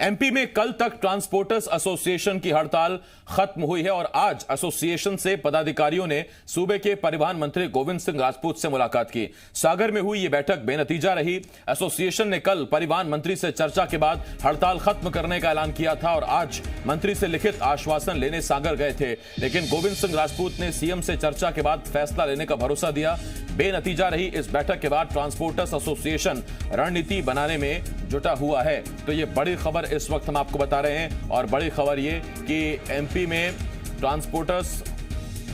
MP में कल तक ट्रांसपोर्टर्स एसोसिएशन की हड़ताल खत्म हुई है और आज एसोसिएशन से पदाधिकारियों ने सूबे के परिवहन मंत्री गोविंद सिंह राजपूत से मुलाकात की। सागर में हुई यह बैठक बेनतीजा रही। एसोसिएशन ने कल परिवहन मंत्री से चर्चा के बाद हड़ताल खत्म करने का ऐलान किया था और आज मंत्री से लिखित आश्वासन लेने सागर गए थे, लेकिन गोविंद सिंह राजपूत ने सीएम से चर्चा के बाद फैसला लेने का भरोसा दिया। बेनतीजा रही इस बैठक के बाद ट्रांसपोर्टर्स एसोसिएशन रणनीति बनाने में जुटा हुआ है। तो ये बड़ी खबर इस वक्त हम आपको बता रहे हैं और बड़ी खबर ये कि एमपी में ट्रांसपोर्टर्स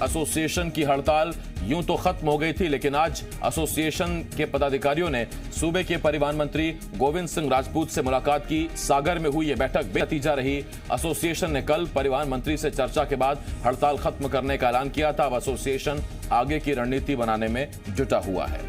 एसोसिएशन की हड़ताल यूं तो खत्म हो गई थी, लेकिन आज एसोसिएशन के पदाधिकारियों ने सूबे के परिवहन मंत्री गोविंद सिंह राजपूत से मुलाकात की। सागर में हुई यह बैठक बेनतीजा रही। एसोसिएशन ने कल परिवहन मंत्री से चर्चा के बाद हड़ताल खत्म करने का ऐलान किया था। अब एसोसिएशन आगे की रणनीति बनाने में जुटा हुआ है।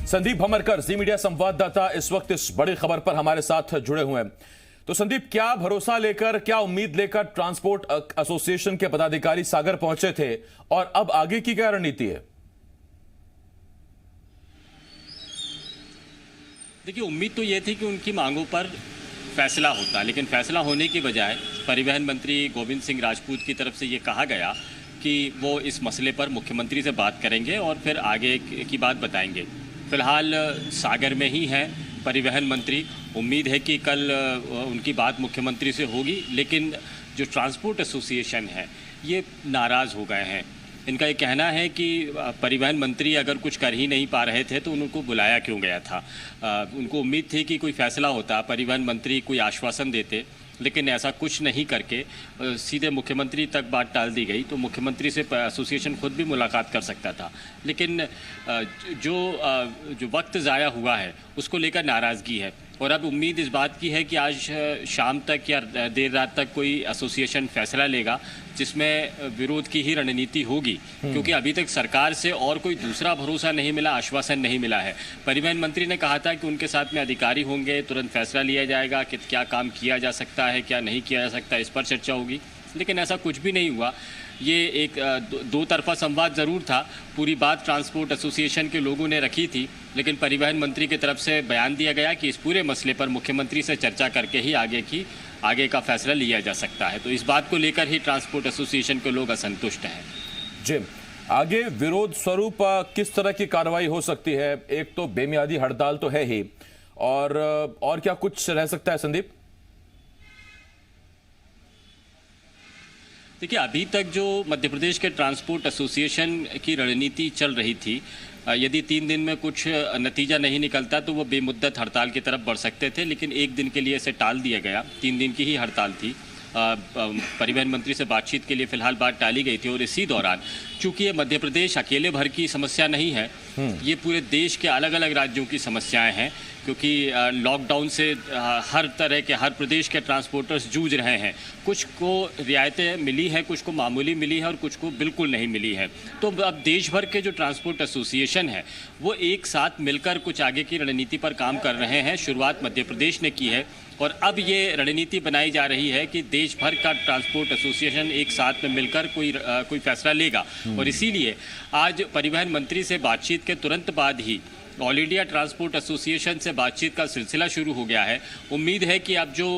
संदीप भमरकर जी मीडिया संवाददाता इस वक्त इस बड़ी खबर पर हमारे साथ जुड़े हुए हैं। तो संदीप, क्या भरोसा लेकर, क्या उम्मीद लेकर ट्रांसपोर्ट एसोसिएशन के पदाधिकारी सागर पहुंचे थे और अब आगे की क्या रणनीति है? देखिए, उम्मीद तो ये थी कि उनकी मांगों पर फैसला होता, लेकिन फैसला होने की बजाय परिवहन मंत्री गोविंद सिंह राजपूत की तरफ से ये कहा गया कि वो इस मसले पर मुख्यमंत्री से बात करेंगे और फिर आगे की बात बताएंगे। फिलहाल सागर में ही हैं परिवहन मंत्री। उम्मीद है कि कल उनकी बात मुख्यमंत्री से होगी, लेकिन जो ट्रांसपोर्ट एसोसिएशन है ये नाराज़ हो गए हैं। इनका ये कहना है कि परिवहन मंत्री अगर कुछ कर ही नहीं पा रहे थे तो उनको बुलाया क्यों गया था। उनको उम्मीद थी कि कोई फैसला होता, परिवहन मंत्री कोई आश्वासन देते, लेकिन ऐसा कुछ नहीं करके सीधे मुख्यमंत्री तक बात टाल दी गई। तो मुख्यमंत्री से एसोसिएशन खुद भी मुलाकात कर सकता था, लेकिन जो वक्त ज़ाया हुआ है उसको लेकर नाराज़गी है। और अब उम्मीद इस बात की है कि आज शाम तक या देर रात तक कोई एसोसिएशन फैसला लेगा जिसमें विरोध की ही रणनीति होगी, क्योंकि अभी तक सरकार से और कोई दूसरा भरोसा नहीं मिला, आश्वासन नहीं मिला है। परिवहन मंत्री ने कहा था कि उनके साथ में अधिकारी होंगे, तुरंत फैसला लिया जाएगा कि क्या काम किया जा सकता है, क्या नहीं किया जा सकता, इस पर चर्चा होगी, लेकिन ऐसा कुछ भी नहीं हुआ। ये एक दो तरफा संवाद ज़रूर था। पूरी बात ट्रांसपोर्ट एसोसिएशन के लोगों ने रखी थी, लेकिन परिवहन मंत्री की तरफ से बयान दिया गया कि इस पूरे मसले पर मुख्यमंत्री से चर्चा करके ही आगे का फैसला लिया जा सकता है। तो इस बात को लेकर ही ट्रांसपोर्ट एसोसिएशन के लोग असंतुष्ट हैं। जी, आगे विरोध स्वरूप किस तरह की कार्रवाई हो सकती है? एक तो बेमियादी हड़ताल तो है ही, और क्या कुछ रह सकता है संदीप? देखिए, अभी तक जो मध्य प्रदेश के ट्रांसपोर्ट एसोसिएशन की रणनीति चल रही थी, यदि 3 दिन में कुछ नतीजा नहीं निकलता तो वो बेमुद्दत हड़ताल की तरफ बढ़ सकते थे, लेकिन एक दिन के लिए इसे टाल दिया गया। 3 दिन की ही हड़ताल थी। परिवहन मंत्री से बातचीत के लिए फिलहाल बात टाली गई थी और इसी दौरान, चूंकि ये मध्य प्रदेश अकेले भर की समस्या नहीं है, ये पूरे देश के अलग अलग राज्यों की समस्याएं हैं, क्योंकि लॉकडाउन से हर तरह के, हर प्रदेश के ट्रांसपोर्टर्स जूझ रहे हैं। कुछ को रियायतें मिली हैं, कुछ को मामूली मिली है और कुछ को बिल्कुल नहीं मिली है। तो अब देश भर के जो ट्रांसपोर्ट एसोसिएशन है वो एक साथ मिलकर कुछ आगे की रणनीति पर काम कर रहे हैं। शुरुआत मध्य प्रदेश ने की है और अब ये रणनीति बनाई जा रही है कि देश भर का ट्रांसपोर्ट एसोसिएशन एक साथ में मिलकर कोई फैसला लेगा। और इसीलिए आज परिवहन मंत्री से बातचीत के तुरंत बाद ही ऑल इंडिया ट्रांसपोर्ट एसोसिएशन से बातचीत का सिलसिला शुरू हो गया है। उम्मीद है कि अब जो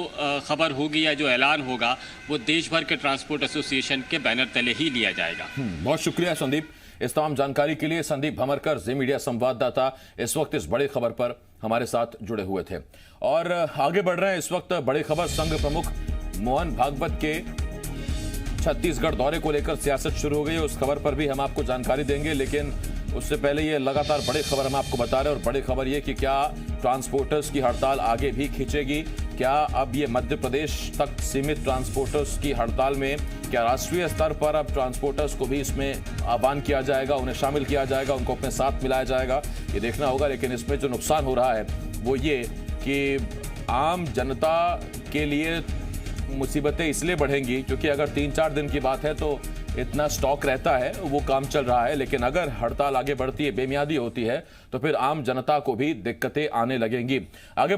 खबर होगी या जो ऐलान होगा वो देश भर के ट्रांसपोर्ट एसोसिएशन के बैनर तले ही लिया जाएगा। बहुत शुक्रिया संदीप इस तमाम जानकारी के लिए। संदीप भमरकर जी मीडिया संवाददाता इस वक्त इस बड़ी खबर पर हमारे साथ जुड़े हुए थे। और आगे बढ़ रहे हैं इस वक्त बड़ी खबर। संघ प्रमुख मोहन भागवत के छत्तीसगढ़ दौरे को लेकर सियासत शुरू हो गई है, उस खबर पर भी हम आपको जानकारी देंगे, लेकिन उससे पहले ये लगातार बड़ी खबर हम आपको बता रहे हैं। और बड़ी खबर ये कि क्या ट्रांसपोर्टर्स की हड़ताल आगे भी खींचेगी? क्या अब ये मध्य प्रदेश तक सीमित ट्रांसपोर्टर्स की हड़ताल में क्या राष्ट्रीय स्तर पर अब ट्रांसपोर्टर्स को भी इसमें आह्वान किया जाएगा, उन्हें शामिल किया जाएगा, उनको अपने साथ मिलाया जाएगा? ये देखना होगा। लेकिन इसमें जो नुकसान हो रहा है वो ये कि आम जनता के लिए मुसीबतें इसलिए बढ़ेंगी क्योंकि अगर 3-4 दिन की बात है तो इतना स्टॉक रहता है, वो काम चल रहा है, लेकिन अगर हड़ताल आगे बढ़ती है, बेमियादी होती है, तो फिर आम जनता को भी दिक्कतें आने लगेंगी। आगे